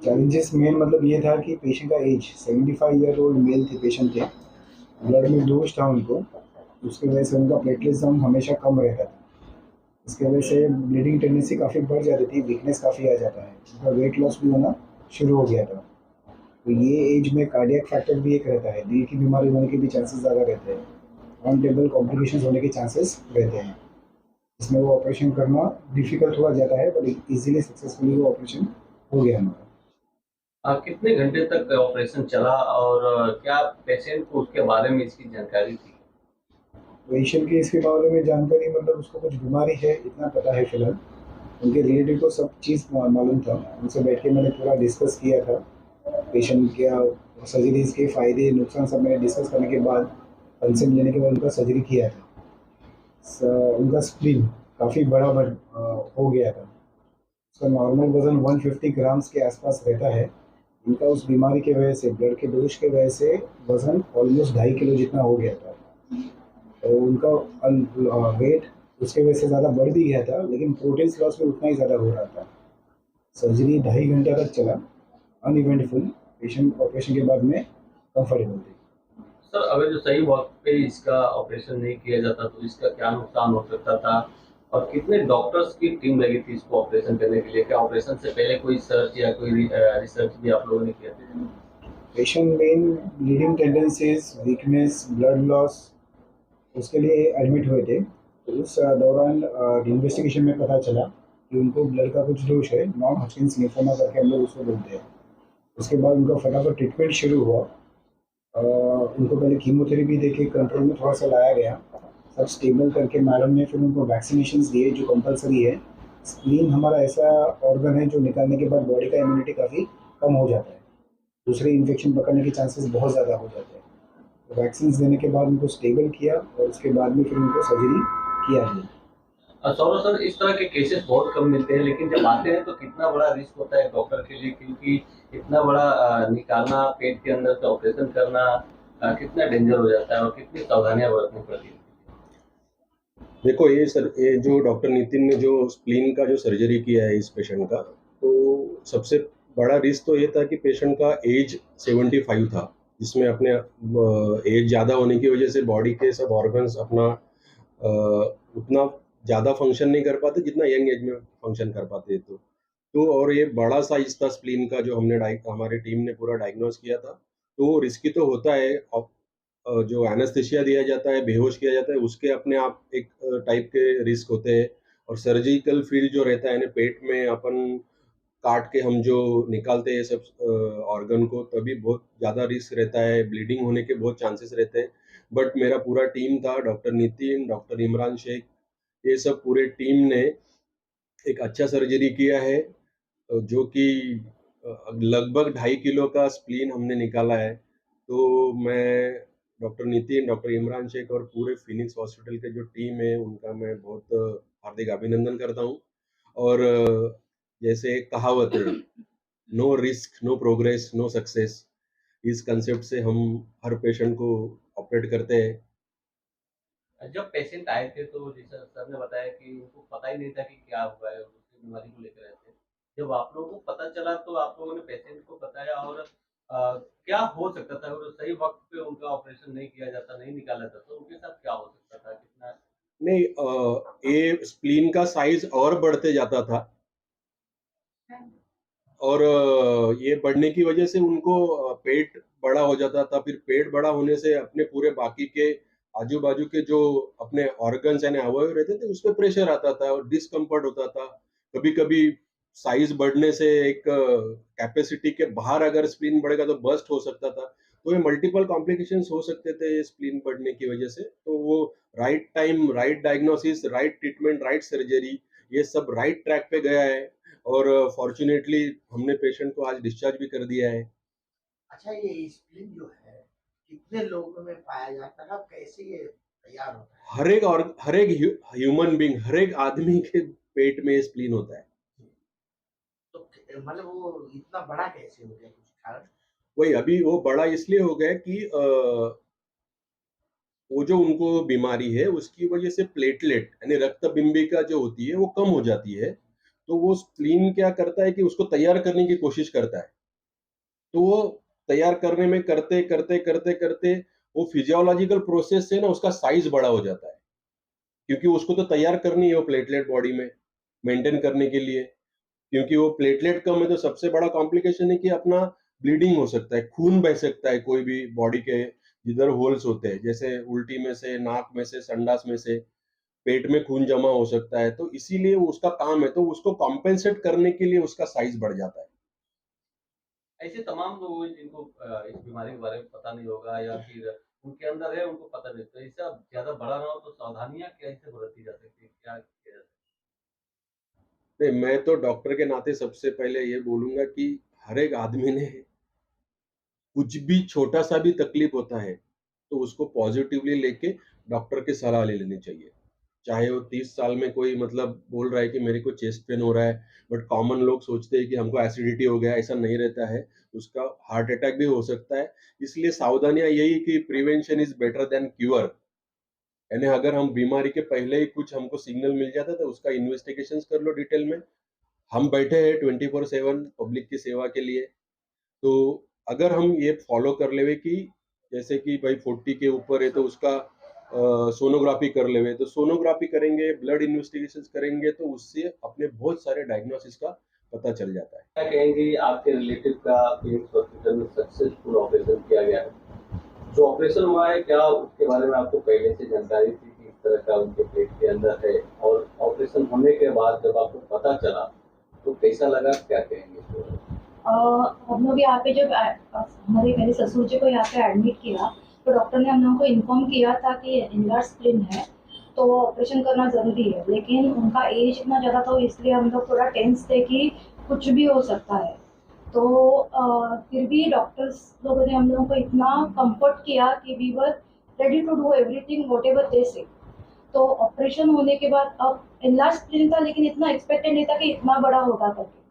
Challenges main मतलब ये था कि पेशेंट का एज 75 ईयर ओल्ड मेल थे, पेशेंट थे। ब्लड में दोष था उनको, उसकी वजह से उनका प्लेटलेट्स हम हमेशा कम रहता था। इसकी वजह से ब्लीडिंग टेंडेंसी काफ़ी बढ़ जाती थी, वीकनेस काफ़ी आ जाता है, उनका वेट लॉस भी होना शुरू हो गया था। तो ये एज में कार्डियक फैक्टर भी एक रहता है, दिल की बीमारी होने के भी चांसेस ज़्यादा रहते हैं, ऑन टेबल कॉम्प्लिकेशंस होने के चांसेस रहते हैं। इसमें वो ऑपरेशन करना डिफिकल्ट थोड़ा जाता है, बट इजीली सक्सेसफुली वो ऑपरेशन हो गया हमारा। कितने घंटे तक ऑपरेशन चला और क्या पेशेंट को उसके बारे में इसकी जानकारी थी? पेशेंट की इसके बारे में जानकारी मतलब उसको कुछ बीमारी है इतना पता है फिलहाल। उनके रिलेटिव को सब चीज़ मालूम था, उनसे बैठ के मैंने पूरा डिस्कस किया था। पेशेंट क्या सर्जरीज के फ़ायदे नुकसान सब मैंने डिस्कस करने के बाद, कंसेंट लेने के बाद उनका सर्जरी किया था। उनका स्प्लीन काफ़ी बड़ा हो गया था। उसका नॉर्मल वज़न 150 ग्राम्स के आसपास रहता है। उनका उस बीमारी की वजह से, ब्लड के दोष की वजह से वज़न ऑलमोस्ट 2.5 किलो जितना हो गया था। और उनका वेट उसके वजह से ज़्यादा बढ़ भी गया था, लेकिन प्रोटीन लॉस भी उतना ही ज़्यादा हो रहा था। सर्जरी 2.5 घंटा तक चला, अनइवेंटफुल। पेशेंट ऑपरेशन के बाद में कंफर्टेबल थे। सर, अगर जो सही वक्त पे इसका ऑपरेशन नहीं किया जाता तो इसका क्या नुकसान हो सकता था? और कितने डॉक्टर्स की टीम लगी थी इसको ऑपरेशन करने के लिए? क्या ऑपरेशन से पहले कोई सर्च या कोई रिसर्च भी आप लोगों ने किया था? Patient main bleeding tendencies, weakness, blood loss, उसके लिए एडमिट हुए थे। तो उस दौरान इन्वेस्टिगेशन में पता चला कि उनको ब्लड का कुछ दोष है, नॉन हॉटकिन्स लिम्फोमा करके हम लोग उसको बोलते हैं। उसके बाद उनका फटाफट ट्रीटमेंट शुरू हुआ। उनको पहले कीमोथेरेपी देके कंट्रोल में थोड़ा सा लाया गया। सब स्टेबल करके मैडम ने फिर उनको वैक्सीनेशंस दिए जो कंपलसरी है। स्प्लीन हमारा ऐसा ऑर्गन है जो निकालने के बाद बॉडी का इम्यूनिटी काफ़ी कम हो जाता है, दूसरे इन्फेक्शन पकड़ने के चांसेस बहुत ज़्यादा हो जाते हैं। तो वैक्सीन देने के बाद उनको स्टेबल किया और उसके बाद में फिर उनको सर्जरी किया गया। सौरभ सर, इस तरह के केसेस बहुत कम मिलते हैं, लेकिन जब आते हैं तो कितना बड़ा रिस्क होता है डॉक्टर के लिए, क्योंकि इतना बड़ा निकालना, पेट के अंदर से ऑपरेशन करना कितना डेंजर हो जाता है और कितनी सावधानियां बरतनी पड़ती है। देखो ये सर, ये जो डॉक्टर नितिन ने जो स्प्लीन का जो सर्जरी किया है इस पेशेंट का, तो सबसे बड़ा रिस्क तो ये था कि पेशेंट का एज 75 था, जिसमें अपने एज ज़्यादा होने की वजह से बॉडी के सब ऑर्गन्स अपना उतना ज़्यादा फंक्शन नहीं कर पाते जितना यंग एज में फंक्शन कर पाते। और ये बड़ा साइज था स्प्लीन का, जो हमारी टीम ने पूरा डायग्नोस किया था। तो रिस्की तो होता है। जो एनेस्थेसिया दिया जाता है, बेहोश किया जाता है, उसके अपने आप एक टाइप के रिस्क होते हैं। और सर्जिकल फील्ड जो रहता है ना, पेट में अपन काट के हम जो निकालते हैं सब ऑर्गन को, तभी बहुत ज़्यादा रिस्क रहता है, ब्लीडिंग होने के बहुत चांसेस रहते हैं। बट मेरा पूरा टीम था, डॉक्टर नितिन, डॉक्टर इमरान शेख, ये सब पूरे टीम ने एक अच्छा सर्जरी किया है। जो कि लगभग 2.5 किलो का स्प्लीन हमने निकाला है। तो मैं डॉक्टर नितिन, डॉक्टर इमरान शेख और पूरे फिनिक्स हॉस्पिटल के जो टीम है उनका मैं बहुत हार्दिक अभिनंदन करता हूँ। और जैसे एक कहावत है, no risk no progress no success, इस कंसेप्ट से हम हर पेशेंट को ऑपरेट करते हैं। जब पेशेंट आए थे तो जैसा सर ने बताया कि उनको पता ही नहीं था कि क्या हुआ है, उसकी बीमारी को लेकर आए थे। जब आप लोगों को पता चला तो आप लोगों ने पेशेंट को बताया, और क्या हो सकता था अगर सही वक्त पे उनका ऑपरेशन नहीं किया जाता, नहीं निकाला जाता तो उनके साथ क्या हो सकता था, कितना? नहीं, ये स्प्लीन का साइज और बढ़ते जाता था। और ये बढ़ने की वजह से उनको पेट बड़ा हो जाता था। फिर पेट बड़ा होने से अपने पूरे बाकी के आजू-बाजू के जो अपने ऑर्गन्स यानी अवयव रहते थे, उस पे प्रेशर आता था और डिस्कम्फर्ट होता था। कभी-कभी साइज़ बढ़ने से एक कैपेसिटी के बाहर अगर स्प्लीन बढ़ेगा तो बर्स्ट हो सकता था। तो ये मल्टीपल कॉम्प्लिकेशंस हो सकते थे ये स्प्लीन बढ़ने की वजह से। तो वो right time, right diagnosis, right treatment, right surgery, ये सब राइट ट्रैक पे गया है। और फॉर्च्यूनेटली हमने पेशेंट को आज डिस्चार्ज भी कर दिया है। अच्छा, ये स्प्लीन जो है कितने लोगों में पाया जाता है और कैसे ये तैयार होता है? हर एक ह्यूमन बीइंग, हर एक आदमी के पेट में स्प्लीन होता है। तो मतलब वो इतना बड़ा कैसे हो गया, कुछ कारण? वही, अभी वो बड़ा इसलिए हो गया कि वो जो उनको बीमारी है उसकी वजह से प्लेटलेट यानी रक्त बिंबिका जो होती है वो कम हो जाती है। तो वो स्प्लीन क्या करता है कि उसको तैयार करने की कोशिश करता है। तो वो तैयार करने में करते करते करते करते वो फिजियोलॉजिकल प्रोसेस से ना उसका साइज बड़ा हो जाता है, क्योंकि उसको तो तैयार करनी है वो प्लेटलेट बॉडी में मेंटेन करने के लिए। क्योंकि वो प्लेटलेट कम है तो सबसे बड़ा कॉम्प्लिकेशन है कि अपना ब्लीडिंग हो सकता है, खून बह सकता है कोई भी बॉडी के जिधर होल्स होते हैं, जैसे उल्टी में से, नाक में से, संडास में से, पेट में खून जमा हो सकता है। तो इसीलिए वो उसका काम है, तो उसको कॉम्पेंसेट करने के लिए उसका साइज बढ़ जाता है। ऐसे तमाम लोग हैं जिनको इस बीमारी के बारे में पता नहीं होगा या फिर उनके अंदर है उनको पता नहीं, तो इससे अब ज्यादा बड़ा ना हो तो सावधानियां कैसे बरती जा सकती है, क्या किया जा सकता नहीं, मैं तो डॉक्टर के नाते सबसे पहले ये बोलूंगा कि हर एक आदमी ने कुछ भी छोटा सा भी तकलीफ होता है तो उसको पॉजिटिवली लेके डॉक्टर की सलाह ले लेनी चाहिए। चाहे वो 30 साल में कोई मतलब बोल रहा है कि मेरे को चेस्ट पेन हो रहा है, बट कॉमन लोग सोचते हैं कि हमको एसिडिटी हो गया, ऐसा नहीं रहता है। उसका हार्ट अटैक भी हो सकता है। इसलिए सावधानियां यही कि prevention is better than cure. यानी अगर हम बीमारी के पहले ही कुछ हमको सिग्नल मिल जाता है तो उसका इन्वेस्टिगेशन कर लो डिटेल में। हम बैठे हैं 24/7 पब्लिक की सेवा के लिए। तो अगर हम ये फॉलो कर लेवे कि जैसे कि भाई 40 के ऊपर है तो उसका सोनोग्राफी कर लेवे, तो सोनोग्राफी करेंगे, ब्लड इन्वेस्टिगेशन करेंगे, तो उससे अपने बहुत सारे डायग्नोसिस का पता चल जाता है। है? क्या कहेंगे आपके रिलेटिव का फिलिप्स हॉस्पिटल में सक्सेसफुल ऑपरेशन किया गया है, जो ऑपरेशन हुआ है क्या उसके बारे में आपको पहले से जानकारी थी कि इस तरह का उनके पेट के अंदर है, और ऑपरेशन होने के बाद जब आपको पता चला तो कैसा लगा, क्या कहेंगे इसके बारे में? हम लोग यहाँ पे जब हमारे मेरे ससुर जी को यहाँ पे एडमिट किया तो डॉक्टर ने हम लोगों को इन्फॉर्म किया था कि एनलार्ज स्प्लीन है तो ऑपरेशन करना ज़रूरी है, लेकिन उनका एज इतना ज़्यादा था इसलिए हम लोग थोड़ा टेंस थे कि कुछ भी हो सकता है। तो फिर भी डॉक्टर्स लोगों ने हम लोगों को इतना कंफर्ट किया कि we were ready to do everything whatever they say. तो ऑपरेशन होने के बाद अब एनलार्ज स्प्लीन था लेकिन इतना एक्सपेक्टेड नहीं था कि इतना बड़ा होगा करके,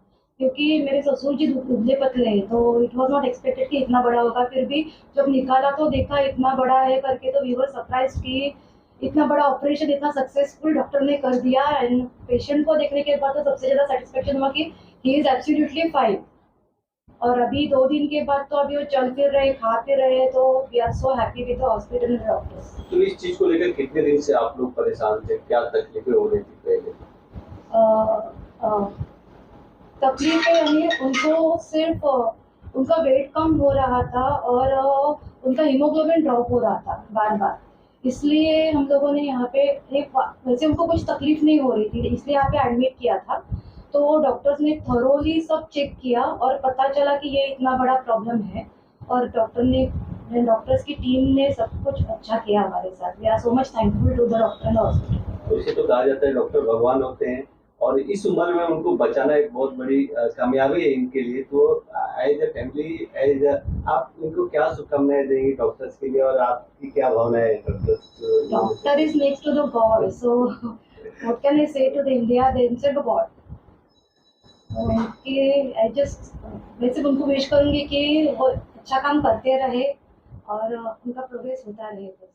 क्योंकि मेरे ससुर जी दुबले पतले हैं तो इट वाज नॉट एक्सपेक्टेड कि इतना बड़ा होगा। फिर भी जब निकाला तो देखा इतना बड़ा है करके, तो वी वर सरप्राइज कि इतना बड़ा ऑपरेशन इतना सक्सेसफुल डॉक्टर ने कर दिया। एंड पेशेंट को देखने के बाद तो सबसे ज़्यादा सेटिस्फेक्शन हुआ कि ही इज़ एब्सोल्युटली फाइन। और अभी 2 दिन के बाद तो अभी वो चल फिर रहे, खा फिर रहे, तो we are so happy with the hospital and doctors. तो इस चीज को लेकर कितने दिन से आप लोग परेशान थे, क्या तकलीफें हो रही थी पहले? तकलीफें यानी उनको सिर्फ उनका वेट कम हो रहा था और उनका हीमोग्लोबिन ड्रॉप हो रहा था बार बार, इसलिए हम लोगों ने यहाँ पे वैसे उनको कुछ तकलीफ नहीं हो रही थी इसलिए यहाँ पे एडमिट किया था। तो डॉक्टर्स ने थरोली सब चेक किया और पता चला कि ये इतना बड़ा प्रॉब्लम है, और डॉक्टर्स की टीम ने सब कुछ अच्छा किया हमारे साथ। We are so much thankful to the doctor and hospital. तो इसे तो कहा जाता है डॉक्टर भगवान होते हैं, और इस उम्र में उनको बचाना एक बहुत बड़ी कामयाबी है इनके लिए। तो एज ए फैमिली, आप इनको क्या शुभकामनाएं देंगे डॉक्टर्स के लिए, और आपकी क्या भावना है doctors? Doctor is next to the god, so what can I say to the India, they instead of god. I just वैसे उनको विश करूंगी कि वो अच्छा काम करते रहे और उनका प्रोग्रेस होता रहे बस।